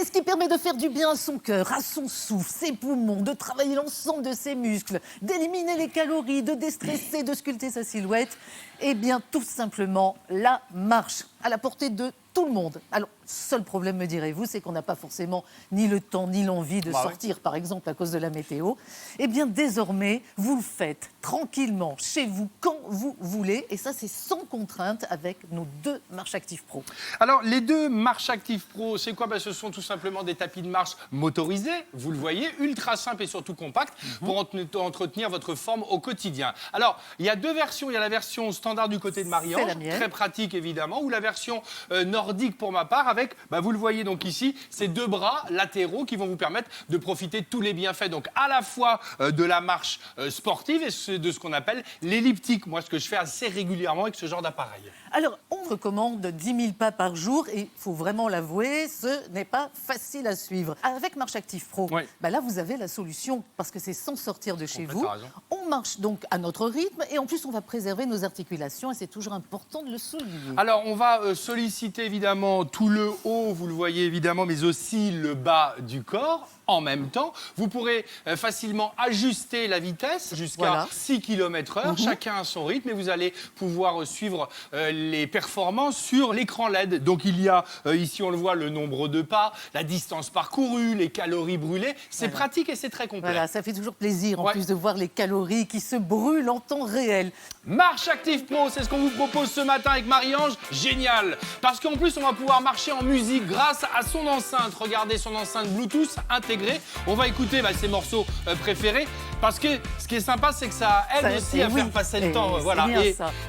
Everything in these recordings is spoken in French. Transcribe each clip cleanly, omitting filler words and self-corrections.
Qu'est-ce qui permet de faire du bien à son cœur, à son souffle, ses poumons, de travailler l'ensemble de ses muscles, d'éliminer les calories, de déstresser, de sculpter sa silhouette? Eh bien, tout simplement, la marche, à la portée de tout le monde. Alors, seul problème, me direz-vous, c'est qu'on n'a pas forcément ni le temps ni l'envie de sortir, par exemple, à cause de la météo. Eh bien, désormais, vous le faites tranquillement, chez vous, quand vous voulez. Et ça, c'est sans contrainte avec nos 2 Marche Active Pro. Alors, les 2 Marche Active Pro, c'est quoi? Ce sont tout simplement des tapis de marche motorisés, vous le voyez, ultra simples et surtout compacts pour entretenir votre forme au quotidien. Alors, il y a 2 versions. Il y a la version standard du côté de Marie-Ange, très pratique évidemment, ou la version nordique pour ma part, avec, vous le voyez donc ici, ces 2 bras latéraux qui vont vous permettre de profiter de tous les bienfaits, donc à la fois de la marche sportive et de ce qu'on appelle l'elliptique. Moi, ce que je fais assez régulièrement avec ce genre d'appareil. Alors, on recommande 10 000 pas par jour et il faut vraiment l'avouer, ce n'est pas facile à suivre. Avec Marche Active Pro, là, vous avez la solution parce que c'est sans sortir de chez vous. On marche donc à notre rythme et en plus, on va préserver nos articulations et c'est toujours important de le souligner. Alors, on va solliciter évidemment tout le haut, vous le voyez évidemment, mais aussi le bas du corps. En même temps, vous pourrez facilement ajuster la vitesse jusqu'à 6 km/h, chacun à son rythme, et vous allez pouvoir suivre les performances sur l'écran LED. Donc il y a, ici on le voit, le nombre de pas, la distance parcourue, les calories brûlées. C'est pratique et c'est très complet. Voilà, ça fait toujours plaisir en plus de voir les calories qui se brûlent en temps réel. Marche Active Pro, c'est ce qu'on vous propose ce matin avec Marie-Ange. Génial! Parce qu'en plus, on va pouvoir marcher en musique grâce à son enceinte. Regardez son enceinte Bluetooth intégrée. On va écouter ses morceaux préférés. Parce que ce qui est sympa, c'est que ça aide aussi à faire passer le temps. Voilà.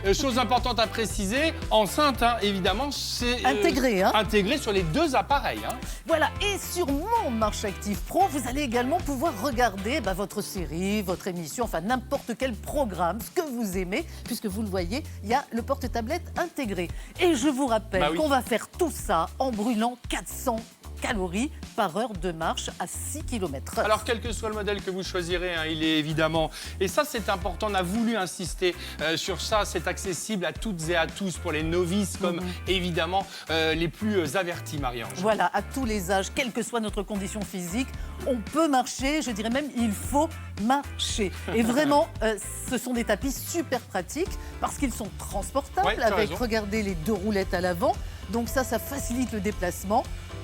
Et chose importante à préciser, enceinte, évidemment, c'est intégré sur les 2 appareils. Voilà, et sur mon Marche Active Pro, vous allez également pouvoir regarder votre série, votre émission, enfin n'importe quel programme, ce que vous aimez, puisque vous le voyez, il y a le porte-tablette intégré. Et je vous rappelle qu'on va faire tout ça en brûlant 400 calories par heure de marche à 6 km/h. Alors, quel que soit le modèle que vous choisirez, il est évidemment... Et ça, c'est important, on a voulu insister sur ça. C'est accessible à toutes et à tous, pour les novices comme, évidemment, les plus avertis, Marie-Ange. Voilà, à tous les âges, quelle que soit notre condition physique, on peut marcher, je dirais même, il faut marcher. Et vraiment, ce sont des tapis super pratiques parce qu'ils sont transportables avec, regardez, les 2 roulettes à l'avant. Donc ça facilite le déplacement.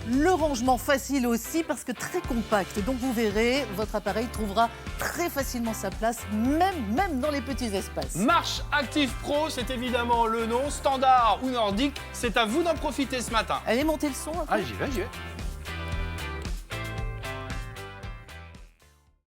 Le rangement facile aussi parce que très compact. Donc vous verrez, votre appareil trouvera très facilement sa place, même dans les petits espaces. Marche Active Pro, c'est évidemment le nom, standard ou nordique. C'est à vous d'en profiter ce matin. Allez monter le son un peu. J'y vais.